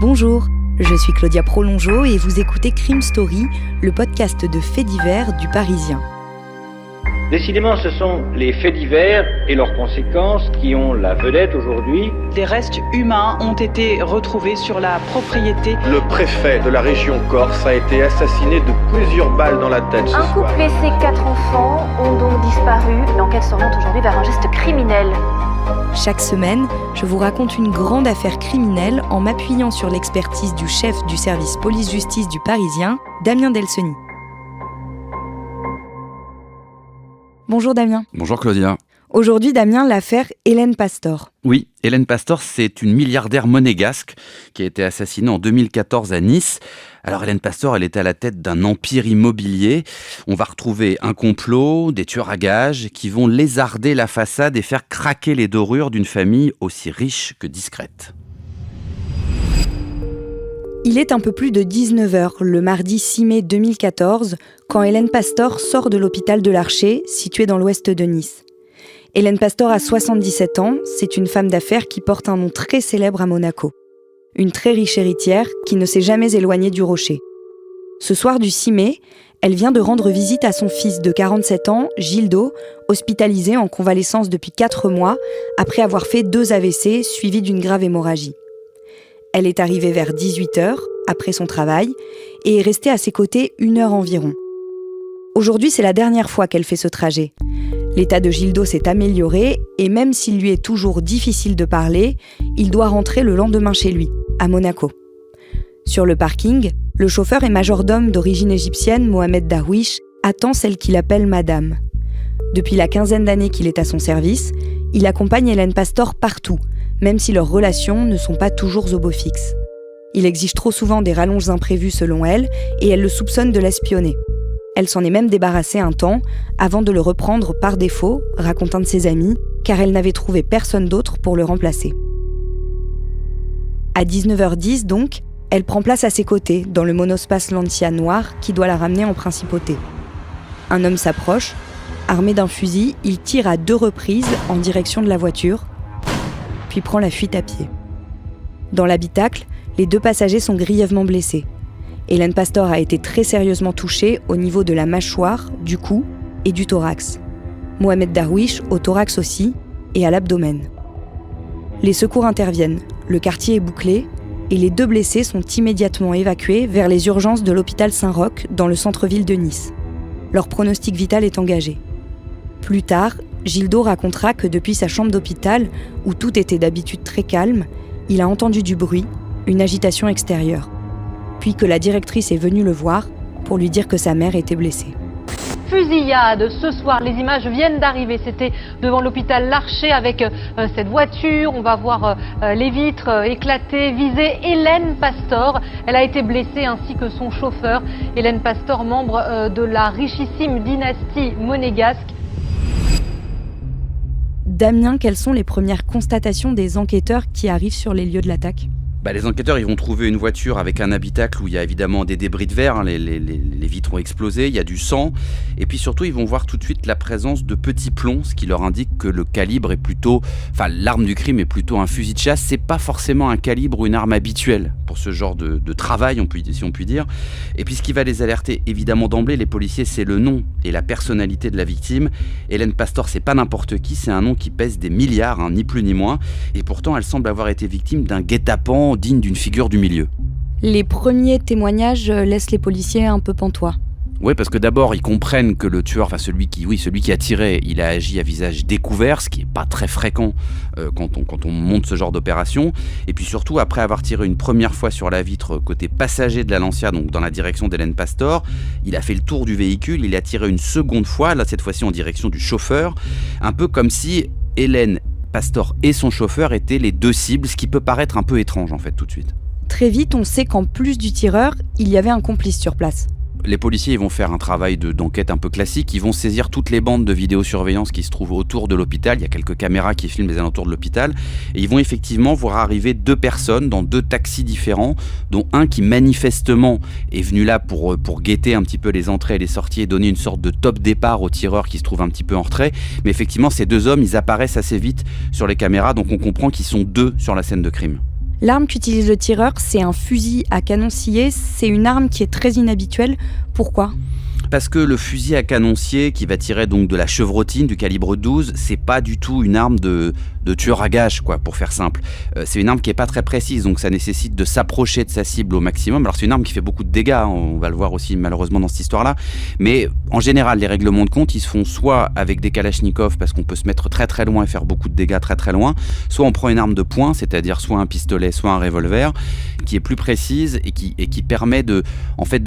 Bonjour, je suis Claudia Prolongeau et vous écoutez Crime Story, le podcast de faits divers du Parisien. Décidément, ce sont les faits divers et leurs conséquences qui ont la vedette aujourd'hui. Des restes humains ont été retrouvés sur la propriété. Le préfet de la région Corse a été assassiné de plusieurs balles dans la tête ce soir. Un couple et ses 4 enfants ont donc disparu. L'enquête s'oriente aujourd'hui vers un geste criminel. Chaque semaine, je vous raconte une grande affaire criminelle en m'appuyant sur l'expertise du chef du service police-justice du Parisien, Damien Delseny. Bonjour Damien. Bonjour Claudia. Aujourd'hui Damien, l'affaire Hélène Pastor. Oui, Hélène Pastor, c'est une milliardaire monégasque qui a été assassinée en 2014 à Nice. Alors Hélène Pastor, elle était à la tête d'un empire immobilier. On va retrouver un complot, des tueurs à gages qui vont lézarder la façade et faire craquer les dorures d'une famille aussi riche que discrète. Il est un peu plus de 19h, le mardi 6 mai 2014, quand Hélène Pastor sort de l'hôpital de l'Archer, situé dans l'ouest de Nice. Hélène Pastor a 77 ans, c'est une femme d'affaires qui porte un nom très célèbre à Monaco. Une très riche héritière qui ne s'est jamais éloignée du rocher. Ce soir du 6 mai, elle vient de rendre visite à son fils de 47 ans, Gildo, hospitalisé en convalescence depuis 4 mois, après avoir fait 2 AVC suivis d'une grave hémorragie. Elle est arrivée vers 18h, après son travail, et est restée à ses côtés 1 heure environ. Aujourd'hui, c'est la dernière fois qu'elle fait ce trajet. L'état de Gildo s'est amélioré, et même s'il lui est toujours difficile de parler, il doit rentrer le lendemain chez lui, à Monaco. Sur le parking, le chauffeur et majordome d'origine égyptienne, Mohamed Darwish, attend celle qu'il appelle Madame. Depuis la 15aine d'années qu'il est à son service, il accompagne Hélène Pastor partout, même si leurs relations ne sont pas toujours au beau fixe. Il exige trop souvent des rallonges imprévues selon elle, et elle le soupçonne de l'espionner. Elle s'en est même débarrassée un temps, avant de le reprendre par défaut, raconte un de ses amis, car elle n'avait trouvé personne d'autre pour le remplacer. À 19h10 donc, elle prend place à ses côtés, dans le monospace Lancia noir qui doit la ramener en principauté. Un homme s'approche, armé d'un fusil, il tire à 2 reprises en direction de la voiture, puis prend la fuite à pied. Dans l'habitacle, les 2 passagers sont grièvement blessés. Hélène Pastor a été très sérieusement touchée au niveau de la mâchoire, du cou et du thorax. Mohamed Darwish au thorax aussi et à l'abdomen. Les secours interviennent, le quartier est bouclé et les 2 blessés sont immédiatement évacués vers les urgences de l'hôpital Saint-Roch dans le centre-ville de Nice. Leur pronostic vital est engagé. Plus tard, Gildo racontera que depuis sa chambre d'hôpital, où tout était d'habitude très calme, il a entendu du bruit, une agitation extérieure. Puis que la directrice est venue le voir pour lui dire que sa mère était blessée. Fusillade ce soir, les images viennent d'arriver, c'était devant l'hôpital L'Archer avec cette voiture, on va voir les vitres éclatées, visées. Hélène Pastor, elle a été blessée ainsi que son chauffeur. Hélène Pastor, membre de la richissime dynastie monégasque. Damien, quelles sont les premières constatations des enquêteurs qui arrivent sur les lieux de l'attaque ? Les enquêteurs ils vont trouver une voiture avec un habitacle où il y a évidemment des débris de verre, les vitres ont explosé, il y a du sang, et puis surtout ils vont voir tout de suite la présence de petits plombs, ce qui leur indique que le calibre est plutôt, l'arme du crime est plutôt un fusil de chasse, c'est pas forcément un calibre ou une arme habituelle pour ce genre de travail, si on peut dire. Et puis ce qui va les alerter évidemment d'emblée, les policiers, c'est le nom et la personnalité de la victime. Hélène Pastor, c'est pas n'importe qui, c'est un nom qui pèse des milliards, ni plus ni moins, et pourtant elle semble avoir été victime d'un guet-apens digne d'une figure du milieu. Les premiers témoignages laissent les policiers un peu pantois. Oui, parce que d'abord, ils comprennent que le tueur, celui qui a tiré, il a agi à visage découvert, ce qui n'est pas très fréquent quand on monte ce genre d'opération. Et puis surtout, après avoir tiré une première fois sur la vitre côté passager de la Lancia, donc dans la direction d'Hélène Pastor, il a fait le tour du véhicule, il a tiré une seconde fois, là cette fois-ci en direction du chauffeur, un peu comme si Hélène Pastor et son chauffeur étaient les 2 cibles, ce qui peut paraître un peu étrange en fait tout de suite. Très vite, on sait qu'en plus du tireur, il y avait un complice sur place. Les policiers ils vont faire un travail d'enquête un peu classique, ils vont saisir toutes les bandes de vidéosurveillance qui se trouvent autour de l'hôpital, il y a quelques caméras qui filment les alentours de l'hôpital, et ils vont effectivement voir arriver 2 personnes dans 2 taxis différents, dont un qui manifestement est venu là pour guetter un petit peu les entrées et les sorties et donner une sorte de top départ au tireur qui se trouve un petit peu en retrait, mais effectivement ces 2 hommes ils apparaissent assez vite sur les caméras, donc on comprend qu'ils sont 2 sur la scène de crime. L'arme qu'utilise le tireur, c'est un fusil à canon scié. C'est une arme qui est très inhabituelle. Pourquoi ? Parce que le fusil à canon scié qui va tirer donc de la chevrotine du calibre 12, c'est pas du tout une arme de tueur à gages, quoi, pour faire simple. C'est une arme qui est pas très précise, donc ça nécessite de s'approcher de sa cible au maximum. Alors c'est une arme qui fait beaucoup de dégâts, hein, on va le voir aussi malheureusement dans cette histoire-là. Mais en général, les règlements de compte, ils se font soit avec des kalachnikovs, parce qu'on peut se mettre très très loin et faire beaucoup de dégâts très très loin, soit on prend une arme de poing, c'est-à-dire soit un pistolet, soit un revolver, qui est plus précise et qui permet de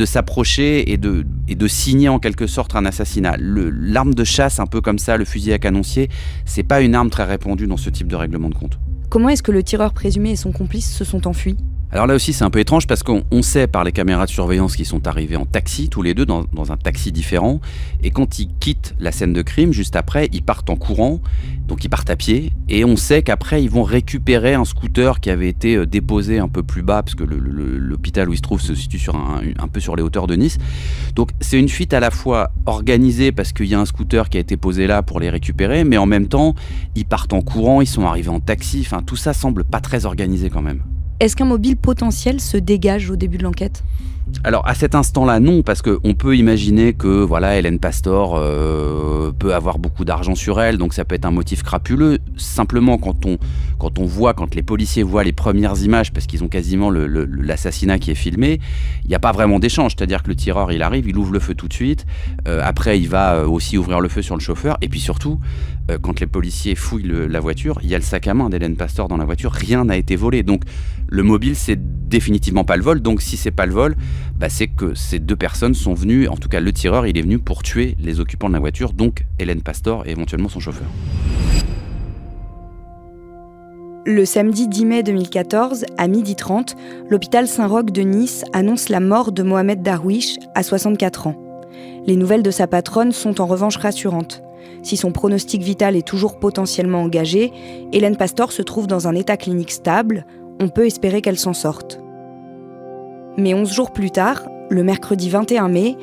s'approcher et de signer en quelque sorte un assassinat. L'arme de chasse, un peu comme ça, le fusil à canon scié, c'est pas une arme très répandue dans ce type de règlement de compte. Comment est-ce que le tireur présumé et son complice se sont enfuis ? Alors là aussi c'est un peu étrange parce qu'on sait par les caméras de surveillance qu'ils sont arrivés en taxi tous les deux dans un taxi différent, et quand ils quittent la scène de crime juste après ils partent en courant, donc ils partent à pied, et on sait qu'après ils vont récupérer un scooter qui avait été déposé un peu plus bas parce que l'hôpital où ils se trouvent se situe sur un peu sur les hauteurs de Nice. Donc c'est une fuite à la fois organisée parce qu'il y a un scooter qui a été posé là pour les récupérer, mais en même temps ils partent en courant, ils sont arrivés en taxi, enfin tout ça semble pas très organisé quand même. Est-ce qu'un mobile potentiel se dégage au début de l'enquête ? Alors à cet instant-là, non, parce qu'on peut imaginer que voilà, Hélène Pastor peut avoir beaucoup d'argent sur elle, donc ça peut être un motif crapuleux. Simplement, quand les policiers voient les premières images, parce qu'ils ont quasiment l'assassinat qui est filmé, il n'y a pas vraiment d'échange. C'est-à-dire que le tireur, il arrive, il ouvre le feu tout de suite. Après, il va aussi ouvrir le feu sur le chauffeur. Et puis surtout, quand les policiers fouillent la voiture, il y a le sac à main d'Hélène Pastor dans la voiture. Rien n'a été volé. Donc le mobile, c'est définitivement pas le vol. Donc si c'est pas le vol, c'est que ces deux personnes sont venues, en tout cas le tireur, il est venu pour tuer les occupants de la voiture, donc Hélène Pastor et éventuellement son chauffeur. Le samedi 10 mai 2014, à 12h30, l'hôpital Saint-Roch de Nice annonce la mort de Mohamed Darwish, à 64 ans. Les nouvelles de sa patronne sont en revanche rassurantes. Si son pronostic vital est toujours potentiellement engagé, Hélène Pastor se trouve dans un état clinique stable, on peut espérer qu'elle s'en sorte. Mais 11 jours plus tard, le mercredi 21 mai,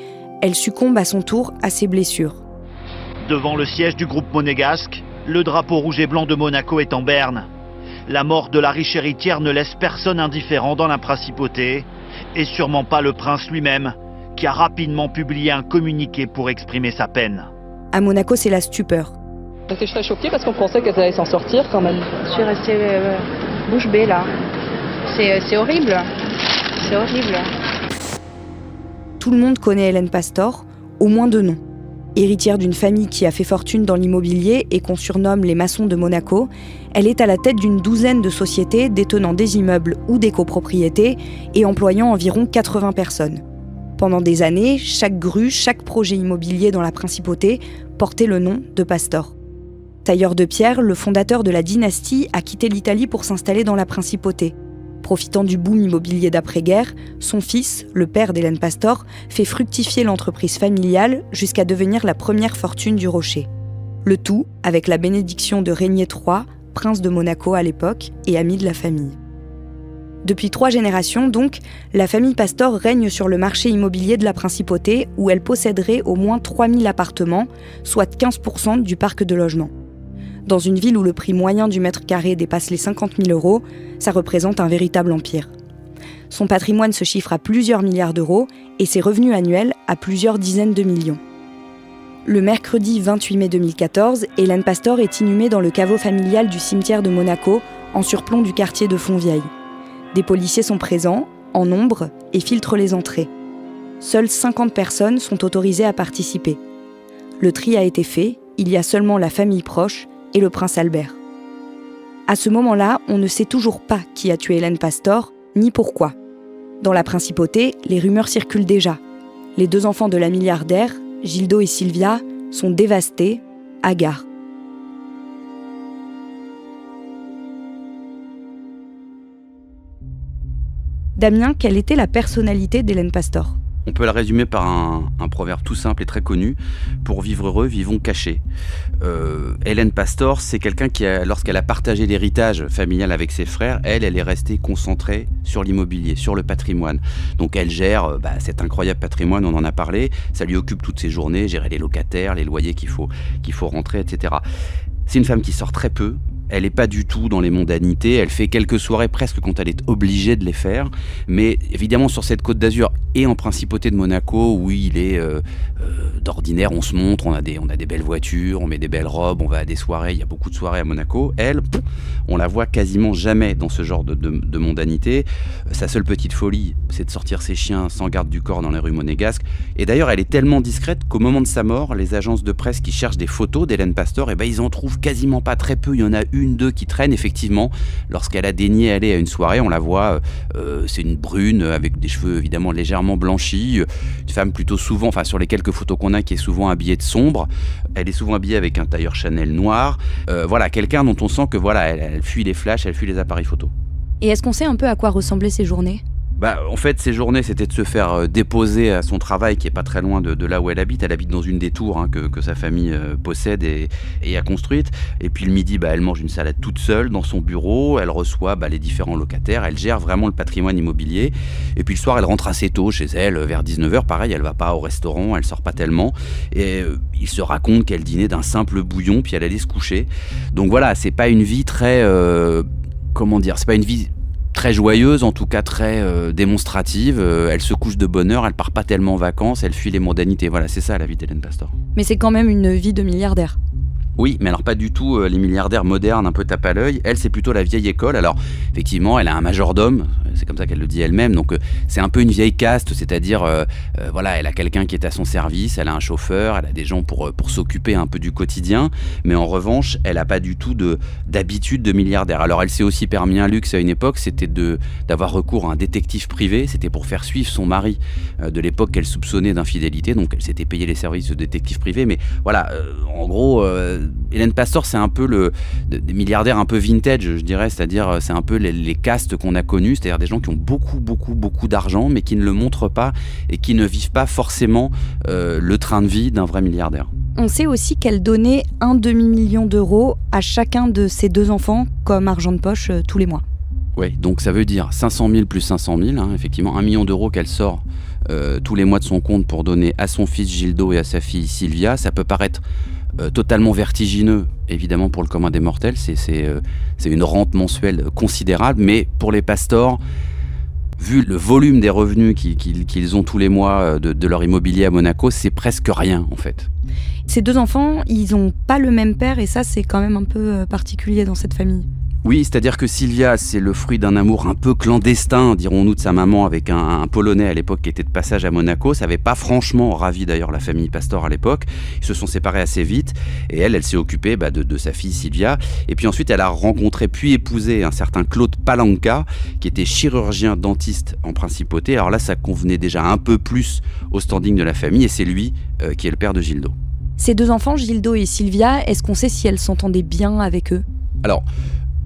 elle succombe à son tour à ses blessures. Devant le siège du groupe monégasque, le drapeau rouge et blanc de Monaco est en berne. La mort de la riche héritière ne laisse personne indifférent dans la principauté, et sûrement pas le prince lui-même, qui a rapidement publié un communiqué pour exprimer sa peine. À Monaco, c'est la stupeur. J'étais très choquée parce qu'on pensait qu'elle allait s'en sortir quand même. Je suis restée bouche bée là. C'est horrible. C'est horrible. Tout le monde connaît Hélène Pastor, au moins de nom. Héritière d'une famille qui a fait fortune dans l'immobilier et qu'on surnomme les maçons de Monaco, elle est à la tête d'une douzaine de sociétés détenant des immeubles ou des copropriétés et employant environ 80 personnes. Pendant des années, chaque grue, chaque projet immobilier dans la principauté portait le nom de Pastor. Tailleur de pierre, le fondateur de la dynastie a quitté l'Italie pour s'installer dans la principauté. Profitant du boom immobilier d'après-guerre, son fils, le père d'Hélène Pastor, fait fructifier l'entreprise familiale jusqu'à devenir la première fortune du Rocher. Le tout avec la bénédiction de Régnier III, prince de Monaco à l'époque et ami de la famille. Depuis 3 générations donc, la famille Pastor règne sur le marché immobilier de la principauté où elle posséderait au moins 3000 appartements, soit 15% du parc de logements. Dans une ville où le prix moyen du mètre carré dépasse les 50 000 €, ça représente un véritable empire. Son patrimoine se chiffre à plusieurs milliards d'euros et ses revenus annuels à plusieurs dizaines de millions. Le mercredi 28 mai 2014, Hélène Pastor est inhumée dans le caveau familial du cimetière de Monaco, en surplomb du quartier de Fontvieille. Des policiers sont présents, en nombre, et filtrent les entrées. Seules 50 personnes sont autorisées à participer. Le tri a été fait, il y a seulement la famille proche et le prince Albert. À ce moment-là, on ne sait toujours pas qui a tué Hélène Pastor, ni pourquoi. Dans la principauté, les rumeurs circulent déjà. Les 2 enfants de la milliardaire, Gildo et Sylvia, sont dévastés, hagards. Damien, quelle était la personnalité d'Hélène Pastor ? On peut la résumer par un proverbe tout simple et très connu. Pour vivre heureux, vivons cachés. Hélène Pastor, c'est quelqu'un qui, lorsqu'elle a partagé l'héritage familial avec ses frères, elle est restée concentrée sur l'immobilier, sur le patrimoine. Donc elle gère cet incroyable patrimoine, on en a parlé. Ça lui occupe toutes ses journées, gérer les locataires, les loyers qu'il faut rentrer, etc. C'est une femme qui sort très peu, Elle n'est pas du tout dans les mondanités, elle fait quelques soirées presque quand elle est obligée de les faire, mais évidemment sur cette Côte d'Azur et en principauté de Monaco, où il est d'ordinaire, on se montre, on a des belles voitures, on met des belles robes, on va à des soirées, il y a beaucoup de soirées à Monaco. Elle, on la voit quasiment jamais dans ce genre de mondanité. Sa seule petite folie, c'est de sortir ses chiens sans garde du corps dans les rues monégasques. Et d'ailleurs, elle est tellement discrète qu'au moment de sa mort, les agences de presse qui cherchent des photos d'Hélène Pastor, ils en trouvent quasiment pas, très peu. Il y en a une, deux qui traînent. Effectivement, lorsqu'elle a daigné aller à une soirée, on la voit, c'est une brune avec des cheveux évidemment légèrement blanchis, une femme plutôt souvent, enfin sur les quelques photos qu'on a, qui est souvent habillée de sombre. Elle est souvent habillée avec un tailleur Chanel noir. Voilà, quelqu'un dont on sent que voilà, elle fuit les flashs, elle fuit les appareils photo. Et est-ce qu'on sait un peu à quoi ressemblaient ces journées ? En fait, ses journées, c'était de se faire déposer à son travail, qui est pas très loin de là où elle habite. Elle habite dans une des tours que sa famille possède et a construite. Et puis le midi, elle mange une salade toute seule dans son bureau. Elle reçoit les différents locataires. Elle gère vraiment le patrimoine immobilier. Et puis le soir, elle rentre assez tôt chez elle, vers 19h. Pareil, elle va pas au restaurant, elle sort pas tellement. Et il se raconte qu'elle dînait d'un simple bouillon, puis elle allait se coucher. Donc voilà, c'est pas une vie très... c'est pas une vie... très joyeuse, en tout cas très démonstrative. Elle se couche de bonne heure, elle part pas tellement en vacances, elle fuit les mondanités. Voilà, c'est ça la vie d'Hélène Pastor. Mais c'est quand même une vie de milliardaire. Oui, mais alors pas du tout les milliardaires modernes, un peu tape à l'œil. Elle, c'est plutôt la vieille école. Alors, effectivement, elle a un majordome, c'est comme ça qu'elle le dit elle-même. Donc, c'est un peu une vieille caste, c'est-à-dire, elle a quelqu'un qui est à son service, elle a un chauffeur, elle a des gens pour s'occuper un peu du quotidien. Mais en revanche, elle n'a pas du tout d'habitude de milliardaire. Alors, elle s'est aussi permis un luxe à une époque, c'était d'avoir recours à un détective privé. C'était pour faire suivre son mari de l'époque qu'elle soupçonnait d'infidélité. Donc, elle s'était payé les services de détective privé. Mais voilà, en gros... Hélène Pastor, c'est un peu des milliardaires un peu vintage, je dirais, c'est-à-dire c'est un peu les castes qu'on a connus, c'est-à-dire des gens qui ont beaucoup d'argent, mais qui ne le montrent pas et qui ne vivent pas forcément le train de vie d'un vrai milliardaire. On sait aussi qu'elle donnait 1,5 million d'euros à chacun de ses 2 enfants comme argent de poche tous les mois. Oui, donc ça veut dire 500 000 plus 500 000, effectivement, 1 million d'euros qu'elle sort tous les mois de son compte pour donner à son fils Gildo et à sa fille Sylvia. Ça peut paraître totalement vertigineux, évidemment, pour le commun des mortels. C'est une rente mensuelle considérable, mais pour les Pastor, vu le volume des revenus qu'ils ont tous les mois de leur immobilier à Monaco, c'est presque rien, en fait. Ces 2 enfants, ils n'ont pas le même père, et ça, c'est quand même un peu particulier dans cette famille. Oui, c'est-à-dire que Sylvia, c'est le fruit d'un amour un peu clandestin, dirons-nous, de sa maman avec un Polonais à l'époque qui était de passage à Monaco. Ça n'avait pas franchement ravi d'ailleurs la famille Pastor à l'époque. Ils se sont séparés assez vite et elle s'est occupée de sa fille Sylvia. Et puis ensuite, elle a rencontré puis épousé un certain Claude Palanca qui était chirurgien dentiste en principauté. Alors là, ça convenait déjà un peu plus au standing de la famille et c'est lui qui est le père de Gildo. Ces 2 enfants, Gildo et Sylvia, est-ce qu'on sait si elles s'entendaient bien avec eux ? Alors...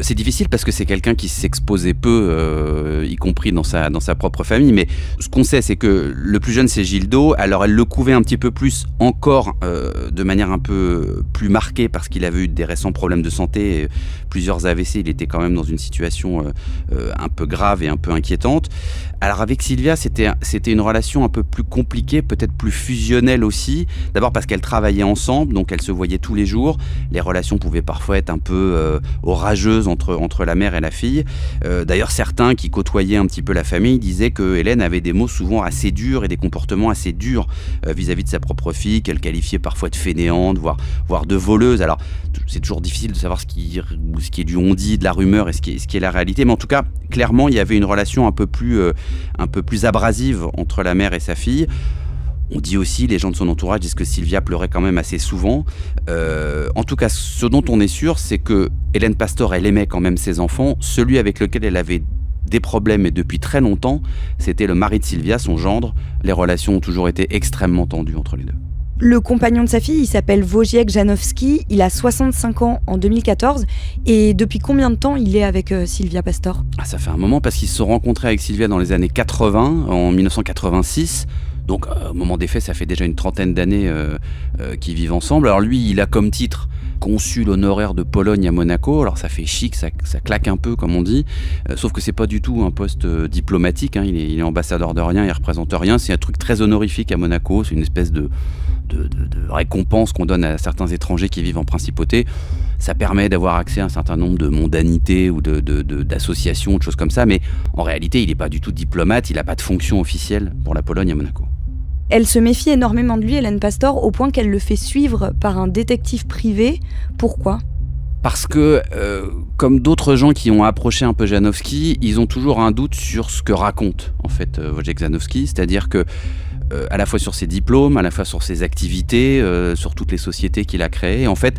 c'est difficile parce que c'est quelqu'un qui s'exposait peu, y compris dans sa propre famille. Mais ce qu'on sait, c'est que le plus jeune, c'est Gildo. Alors, elle le couvait un petit peu plus encore, de manière un peu plus marquée, parce qu'il avait eu des récents problèmes de santé, et plusieurs AVC. Il était quand même dans une situation un peu grave et un peu inquiétante. Alors, avec Sylvia, c'était une relation un peu plus compliquée, peut-être plus fusionnelle aussi. D'abord parce qu'elles travaillaient ensemble, donc elles se voyaient tous les jours. Les relations pouvaient parfois être un peu orageuses entre la mère et la fille. D'ailleurs, certains qui côtoyaient un petit peu la famille disaient que Hélène avait des mots souvent assez durs et des comportements assez durs vis-à-vis de sa propre fille, qu'elle qualifiait parfois de fainéante, voire de voleuse. Alors, c'est toujours difficile de savoir ce qui est du on-dit, de la rumeur et ce qui est la réalité. Mais en tout cas, clairement, il y avait une relation un peu plus abrasive entre la mère et sa fille. On dit aussi, les gens de son entourage disent que Sylvia pleurait quand même assez souvent. En tout cas, ce dont on est sûr, c'est que Hélène Pastor, elle aimait quand même ses enfants. Celui avec lequel elle avait des problèmes, et depuis très longtemps, c'était le mari de Sylvia, son gendre. Les relations ont toujours été extrêmement tendues entre les deux. Le compagnon de sa fille, il s'appelle Wojciech Janowski, il a 65 ans en 2014. Et depuis combien de temps il est avec Sylvia Pastor ? Ça fait un moment, parce qu'ils se sont rencontrés avec Sylvia dans les années 80, en 1986. Donc, au moment des faits, ça fait déjà une trentaine d'années qu'ils vivent ensemble. Alors lui, il a comme titre consul honoraire de Pologne à Monaco. Alors ça fait chic, ça claque un peu, comme on dit. Sauf que c'est pas du tout un poste diplomatique. Il est ambassadeur de rien, il représente rien. C'est un truc très honorifique à Monaco. C'est une espèce de récompense qu'on donne à certains étrangers qui vivent en principauté. Ça permet d'avoir accès à un certain nombre de mondanités ou d'associations, de choses comme ça, mais en réalité, il n'est pas du tout diplomate, il n'a pas de fonction officielle pour la Pologne à Monaco. Elle se méfie énormément de lui, Hélène Pastor, au point qu'elle le fait suivre par un détective privé. Pourquoi ? Parce que, comme d'autres gens qui ont approché un peu Janowski, ils ont toujours un doute sur ce que raconte en fait Wojciech Janowski, c'est-à-dire que à la fois sur ses diplômes, à la fois sur ses activités, sur toutes les sociétés qu'il a créées. En fait,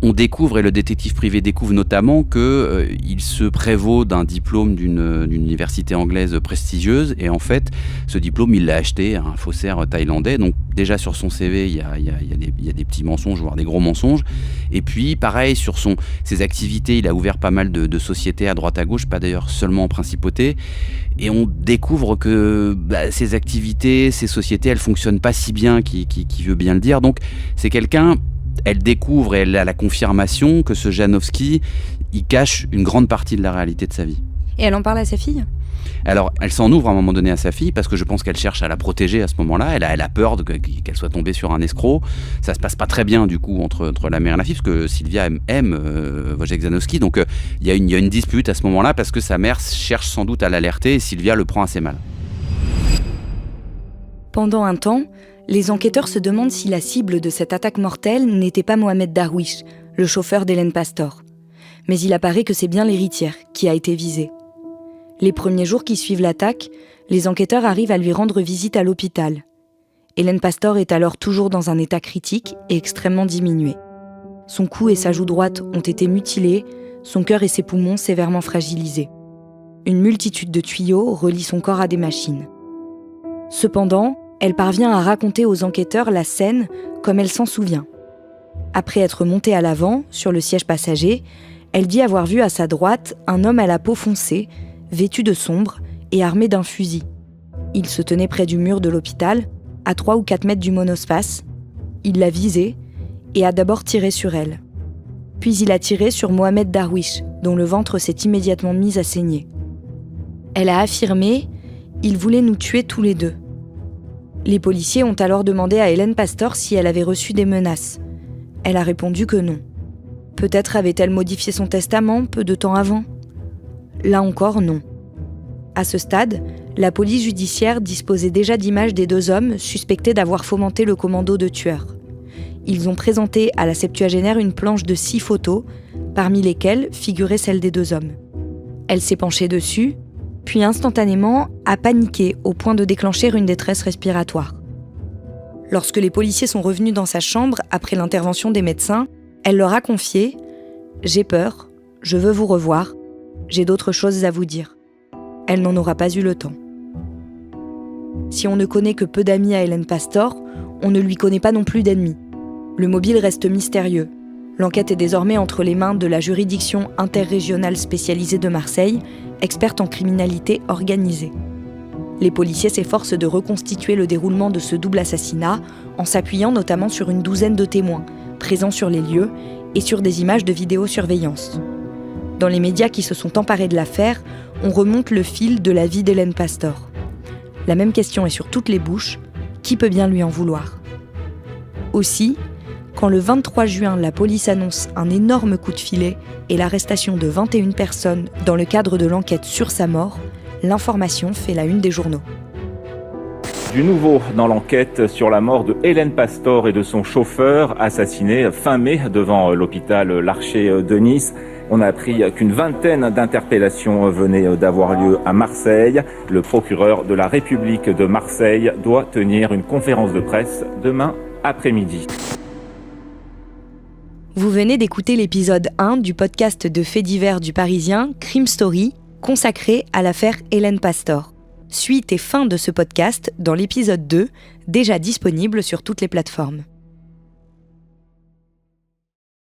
on découvre, et le détective privé découvre notamment qu'il se prévaut d'un diplôme d'une université anglaise prestigieuse, et en fait, ce diplôme, il l'a acheté à un faussaire thaïlandais. Donc déjà sur son CV, il y a des petits mensonges, voire des gros mensonges. Et puis, pareil, sur ses activités, il a ouvert pas mal de sociétés à droite à gauche, pas d'ailleurs seulement en principauté. Et on découvre que ces activités, ces sociétés, elles fonctionnent pas si bien qu'il veut bien le dire. Donc c'est quelqu'un... Elle découvre et elle a la confirmation que ce Janowski, il cache une grande partie de la réalité de sa vie. Et elle en parle à sa fille ? Alors, elle s'en ouvre à un moment donné à sa fille parce que je pense qu'elle cherche à la protéger à ce moment-là. Elle a peur qu'elle soit tombée sur un escroc. Ça se passe pas très bien du coup entre la mère et la fille parce que Sylwia aime Wojciech Janowski. Donc il y a une dispute à ce moment-là parce que sa mère cherche sans doute à l'alerter et Sylwia le prend assez mal. Pendant un temps, les enquêteurs se demandent si la cible de cette attaque mortelle n'était pas Mohamed Darwish, le chauffeur d'Hélène Pastor. Mais il apparaît que c'est bien l'héritière qui a été visée. Les premiers jours qui suivent l'attaque, les enquêteurs arrivent à lui rendre visite à l'hôpital. Hélène Pastor est alors toujours dans un état critique et extrêmement diminué. Son cou et sa joue droite ont été mutilés, son cœur et ses poumons sévèrement fragilisés. Une multitude de tuyaux relient son corps à des machines. Cependant, elle parvient à raconter aux enquêteurs la scène comme elle s'en souvient. Après être montée à l'avant, sur le siège passager, elle dit avoir vu à sa droite un homme à la peau foncée, vêtu de sombre et armé d'un fusil. Il se tenait près du mur de l'hôpital, à 3 ou 4 mètres du monospace. Il l'a visée et a d'abord tiré sur elle. Puis il a tiré sur Mohamed Darwish, dont le ventre s'est immédiatement mis à saigner. Elle a affirmé « Il voulait nous tuer tous les deux ». Les policiers ont alors demandé à Hélène Pastor si elle avait reçu des menaces. Elle a répondu que non. Peut-être avait-elle modifié son testament peu de temps avant ? Là encore, non. À ce stade, la police judiciaire disposait déjà d'images des 2 hommes suspectés d'avoir fomenté le commando de tueurs. Ils ont présenté à la septuagénaire une planche de 6 photos, parmi lesquelles figurait celle des 2 hommes. Elle s'est penchée dessus, puis instantanément a paniqué au point de déclencher une détresse respiratoire. Lorsque les policiers sont revenus dans sa chambre après l'intervention des médecins, elle leur a confié « J'ai peur, je veux vous revoir, j'ai d'autres choses à vous dire ». Elle n'en aura pas eu le temps. Si on ne connaît que peu d'amis à Hélène Pastor, on ne lui connaît pas non plus d'ennemis. Le mobile reste mystérieux. L'enquête est désormais entre les mains de la juridiction interrégionale spécialisée de Marseille, experte en criminalité organisée. Les policiers s'efforcent de reconstituer le déroulement de ce double assassinat en s'appuyant notamment sur une 12aine de témoins présents sur les lieux et sur des images de vidéosurveillance. Dans les médias qui se sont emparés de l'affaire, on remonte le fil de la vie d'Hélène Pastor. La même question est sur toutes les bouches, qui peut bien lui en vouloir ? Aussi, quand le 23 juin, la police annonce un énorme coup de filet et l'arrestation de 21 personnes dans le cadre de l'enquête sur sa mort, l'information fait la une des journaux. Du nouveau dans l'enquête sur la mort de Hélène Pastor et de son chauffeur assassiné fin mai devant l'hôpital Larcher de Nice. On a appris qu'une vingtaine d'interpellations venaient d'avoir lieu à Marseille. Le procureur de la République de Marseille doit tenir une conférence de presse demain après-midi. Vous venez d'écouter l'épisode 1 du podcast de faits divers du Parisien, Crime Story, consacré à l'affaire Hélène Pastor. Suite et fin de ce podcast dans l'épisode 2, déjà disponible sur toutes les plateformes.